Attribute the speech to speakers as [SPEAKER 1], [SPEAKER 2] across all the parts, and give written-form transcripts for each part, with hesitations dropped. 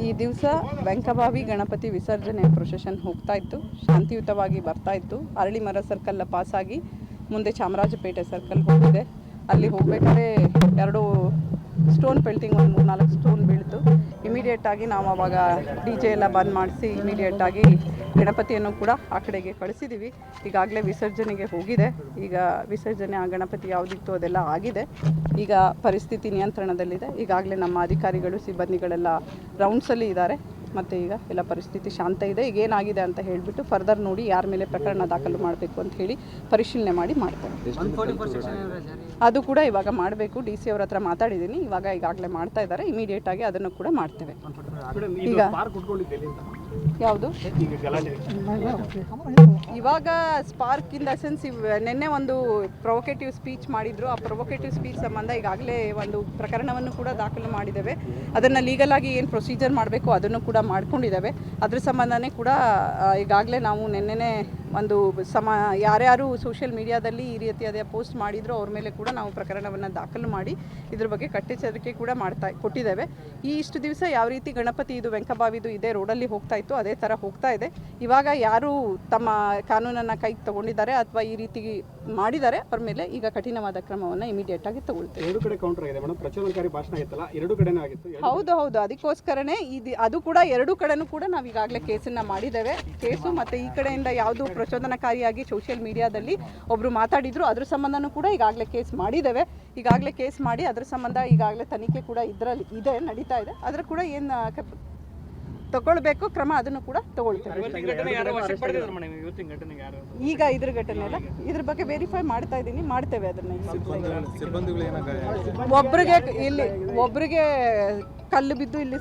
[SPEAKER 1] ಈ ದಿವಸ ವೆಂಕಬಾವಿ ಗಣಪತಿ ವಿಸರ್ಜನೆ ಪ್ರೊಸೆಷನ್ ಹೋಗ್ತಾ ಇತ್ತು, ಶಾಂತಿಯುತವಾಗಿ ಬರ್ತಾ ಇತ್ತು. ಅರಳಿಮರ ಸರ್ಕಲ್ ಪಾಸಾಗಿ ಮುಂದೆ ಚಾಮರಾಜಪೇಟೆ ಸರ್ಕಲ್ ಹೋಗಿದೆ. ಅಲ್ಲಿ ಹೋಗ್ಬೇಕಾದ್ರೆ 2 ಸ್ಟೋನ್ ಪೆಲ್ಟಿಂಗ್, ಒಂದು 3-4 ಸ್ಟೋನ್ ಬೀಳ್ತು. ಇಮಿಡಿಯೇಟಾಗಿ ನಾವು ಆವಾಗ DJ ಎಲ್ಲ ಬಂದ್ ಮಾಡಿಸಿ ಇಮಿಡಿಯೇಟಾಗಿ ಗಣಪತಿಯನ್ನು ಕೂಡ ಆ ಕಡೆಗೆ ಕಳಿಸಿದ್ದೀವಿ. ಈಗಾಗಲೇ ವಿಸರ್ಜನೆಗೆ ಹೋಗಿದೆ. ಈಗ ವಿಸರ್ಜನೆ ಆ ಗಣಪತಿ ಯಾವುದಿತ್ತು ಅದೆಲ್ಲ ಆಗಿದೆ. ಈಗ ಪರಿಸ್ಥಿತಿ ನಿಯಂತ್ರಣದಲ್ಲಿದೆ. ಈಗಾಗಲೇ ನಮ್ಮ ಅಧಿಕಾರಿಗಳು ಸಿಬ್ಬಂದಿಗಳೆಲ್ಲ ರೌಂಡ್ಸಲ್ಲಿ ಇದ್ದಾರೆ. ಮತ್ತು ಈಗ ಎಲ್ಲ ಪರಿಸ್ಥಿತಿ ಶಾಂತ ಇದೆ. ಈಗ ಏನಾಗಿದೆ ಅಂತ ಹೇಳಿಬಿಟ್ಟು ಫರ್ದರ್ ನೋಡಿ ಯಾರ ಮೇಲೆ ಪ್ರಕರಣ ದಾಖಲು ಮಾಡಬೇಕು ಅಂತ ಹೇಳಿ ಪರಿಶೀಲನೆ ಮಾಡಿ ಮಾಡ್ತೇವೆ. ಅದು ಕೂಡ ಇವಾಗ ಮಾಡಬೇಕು. DC ಅವ್ರ ಹತ್ರ ಮಾತಾಡಿದ್ದೀನಿ. ಈಗಾಗಲೇ ಮಾಡ್ತಾ ಇದ್ದಾರೆ. ಇಮಿಡಿಯೇಟಾಗಿ ಅದನ್ನು ಕೂಡ ಮಾಡ್ತೇವೆ. ಈಗ ಯಾವುದು ಇವಾಗ ಸ್ಪಾರ್ಕ್ ಇನ್ ದ ಸೆನ್ಸ್ ನಿನ್ನೆ ಒಂದು ಪ್ರೊವೊಕೇಟಿವ್ ಸ್ಪೀಚ್ ಮಾಡಿದ್ರು. ಆ ಪ್ರೊವೊಕೇಟಿವ್ ಸ್ಪೀಚ್ ಸಂಬಂಧ ಈಗಾಗಲೇ ಒಂದು ಪ್ರಕರಣವನ್ನು ಕೂಡ ದಾಖಲು ಮಾಡಿದ್ದೇವೆ. ಅದನ್ನು ಲೀಗಲಾಗಿ ಏನು ಪ್ರೊಸೀಜರ್ ಮಾಡಬೇಕು ಅದನ್ನು ಕೂಡ ಮಾಡ್ಕೊಂಡಿದ್ದೇವೆ. ಅದ್ರ ಸಂಬಂಧನೇ ಕೂಡ ಈಗಾಗಲೇ ನಾವು ನಿನ್ನೆ ಒಂದು ಯಾರ್ಯಾರು ಸೋಷಿಯಲ್ ಮೀಡಿಯಾದಲ್ಲಿ ಈ ರೀತಿಯಾದ ಪೋಸ್ಟ್ ಮಾಡಿದ್ರು ಅವ್ರ ಮೇಲೆ ಕೂಡ ನಾವು ಪ್ರಕರಣವನ್ನು ದಾಖಲು ಮಾಡಿ ಇದ್ರ ಬಗ್ಗೆ ಕಟ್ಟೆಚ್ಚರಿಕೆ ಕೂಡ ಕೊಟ್ಟಿದ್ದೇವೆ. ಇಷ್ಟು ದಿವಸ ಯಾವ ರೀತಿ ಗಣಪತಿ ಇದು ವೆಂಕಬಾವಿದು ಇದೇ ರೋಡಲ್ಲಿ ಹೋಗ್ತಾ ಇತ್ತು ಅದೇ ಥರ ಹೋಗ್ತಾ ಇದೆ. ಇವಾಗ ಯಾರು ತಮ್ಮ ಕಾನೂನನ್ನು ಕೈಗೆ ತಗೊಂಡಿದ್ದಾರೆ ಅಥವಾ ಈ ರೀತಿ ಮಾಡಿದ್ದಾರೆ ಅವ್ರ ಮೇಲೆ ಈಗ ಕಠಿಣವಾದ ಕ್ರಮವನ್ನು ಇಮಿಡಿಯೇಟ್ ಆಗಿ ತಗೊಳ್ತೇವೆ. ಹೌದು, ಅದಕ್ಕೋಸ್ಕರನೇ ಅದು ಕೂಡ 2 ಕಡೆನೂ ಕೂಡ ನಾವು ಈಗಾಗಲೇ ಕೇಸನ್ನು ಮಾಡಿದ್ದೇವೆ. ಕೇಸು ಮತ್ತು ಈ ಕಡೆಯಿಂದ ಯಾವುದು ಪ್ರಚೋದನಕಾರಿಯಾಗಿ ಸೋಷಿಯಲ್ ಮೀಡಿಯಾದಲ್ಲಿ ಒಬ್ಬರು ಮಾತಾಡಿದ್ರು ಅದ್ರ ಸಂಬಂಧನೂ ಕೂಡ ಈಗಾಗಲೇ ಕೇಸ್ ಮಾಡಿದ್ದೇವೆ. ಈಗಾಗಲೇ ಕೇಸ್ ಮಾಡಿ ಅದ್ರ ಸಂಬಂಧ ಈಗಾಗಲೇ ತನಿಖೆ ಕೂಡ ಇದರಲ್ಲಿ ಇದೆ, ನಡೀತಾ ಇದೆ. ಅದ್ರ ಕೂಡ ಏನು ತಗೊಳ್ಬೇಕು ಕ್ರಮ ಅದನ್ನು ಕೂಡ ತಗೊಳ್ತೇವೆ. ಈಗ ಇದ್ರ ಘಟನೆ ಎಲ್ಲ ಇದ್ರ ಬಗ್ಗೆ ವೆರಿಫೈ ಮಾಡ್ತಾ ಇದ್ದೀನಿ, ಮಾಡ್ತೇವೆ ಅದನ್ನ. ಒಬ್ಬರಿಗೆ ಕಲ್ಲು ಬಿದ್ದು ಇಲ್ಲಿ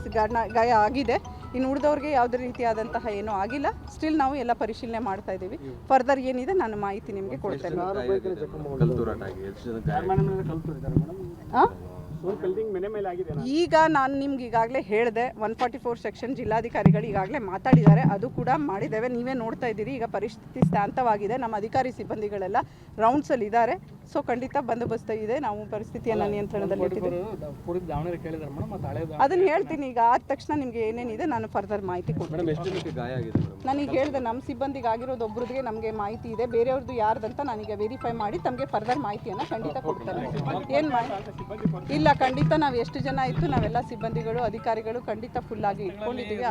[SPEAKER 1] ಗಾಯ ಆಗಿದೆ. ಇನ್ನು ಉಳಿದವ್ರಿಗೆ ಯಾವುದೇ ರೀತಿಯಾದಂತಹ ಏನೂ ಆಗಿಲ್ಲ. ಸ್ಟಿಲ್ ನಾವು ಎಲ್ಲ ಪರಿಶೀಲನೆ ಮಾಡ್ತಾ ಇದ್ದೀವಿ. ಫರ್ದರ್ ಏನಿದೆ ನಾನು ಮಾಹಿತಿ ನಿಮಗೆ ಕೊಡ್ತೇನೆ. ಈಗ ನಾನು ನಿಮ್ಗೆ ಈಗಾಗಲೇ ಹೇಳಿದೆ, 144 ಸೆಕ್ಷನ್ ಜಿಲ್ಲಾಧಿಕಾರಿಗಳು ಈಗಾಗಲೇ ಮಾತಾಡಿದ್ದಾರೆ, ಅದು ಕೂಡ ಮಾಡಿದ್ದೇವೆ. ನೀವೇ ನೋಡ್ತಾ ಇದ್ದೀರಿ. ಈಗ ಪರಿಸ್ಥಿತಿ ಶಾಂತವಾಗಿದೆ. ನಮ್ಮ ಅಧಿಕಾರಿ ಸಿಬ್ಬಂದಿಗಳೆಲ್ಲ ರೌಂಡ್ಸಲ್ಲಿ ಇದ್ದಾರೆ. ಸೊ ಖಂಡಿತ ಬಂದೋಬಸ್ತ್ ಇದೆ. ನಾವು ಪರಿಸ್ಥಿತಿಯನ್ನು ನಿಯಂತ್ರಣದಲ್ಲಿ ಇಟ್ಟಿದ್ದೀವಿ. ಅದನ್ನು ಹೇಳ್ತೀನಿ. ಈಗ ಆದ ತಕ್ಷಣ ನಿಮಗೆ ಏನೇನಿದೆ ನಾನು ಫರ್ದರ್ ಮಾಹಿತಿ ಕೊಡ್ತೀನಿ. ನನಗೆ ಹೇಳಿದೆ ನಮ್ಮ ಸಿಬ್ಬಂದಿಗೆ ಆಗಿರೋದು ಒಬ್ರದ್ದೇ ನಮಗೆ ಮಾಹಿತಿ ಇದೆ. ಬೇರೆಯವ್ರದ್ದು ಯಾರ್ದಂತ ನಾನೀಗ ವೆರಿಫೈ ಮಾಡಿ ತಮಗೆ ಫರ್ದರ್ ಮಾಹಿತಿಯನ್ನು ಖಂಡಿತ ಕೊಡ್ತೇನೆ. ಏನು ಇಲ್ಲ, ಖಂಡಿತ ನಾವು ಎಷ್ಟು ಜನ ಇತ್ತು ನಾವೆಲ್ಲ ಸಿಬ್ಬಂದಿಗಳು ಅಧಿಕಾರಿಗಳು ಖಂಡಿತ ಫುಲ್ ಆಗಿ ಇಟ್ಕೊಂಡಿದ್ದೀವಿ.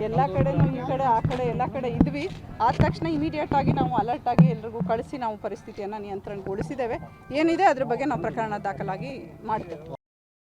[SPEAKER 1] ಎಲ್ಲ ಕಡೆನೂ ಈ ಕಡೆ ಆ ಕಡೆ ಎಲ್ಲ ಕಡೆ ಇದ್ವಿ. ಆದ ತಕ್ಷಣ ಇಮಿಡಿಯೇಟ್ ಆಗಿ ನಾವು ಅಲರ್ಟ್ ಆಗಿ ಎಲ್ರಿಗೂ ಕಳಿಸಿ ನಾವು ಪರಿಸ್ಥಿತಿಯನ್ನು ನಿಯಂತ್ರಣಗೊಳಿಸಿದ್ದೇವೆ. ಏನಿದೆ ಅದ್ರ ಬಗ್ಗೆ ನಾವು ಪ್ರಕರಣ ದಾಖಲಾಗಿ ಮಾಡ್ತೇವೆ.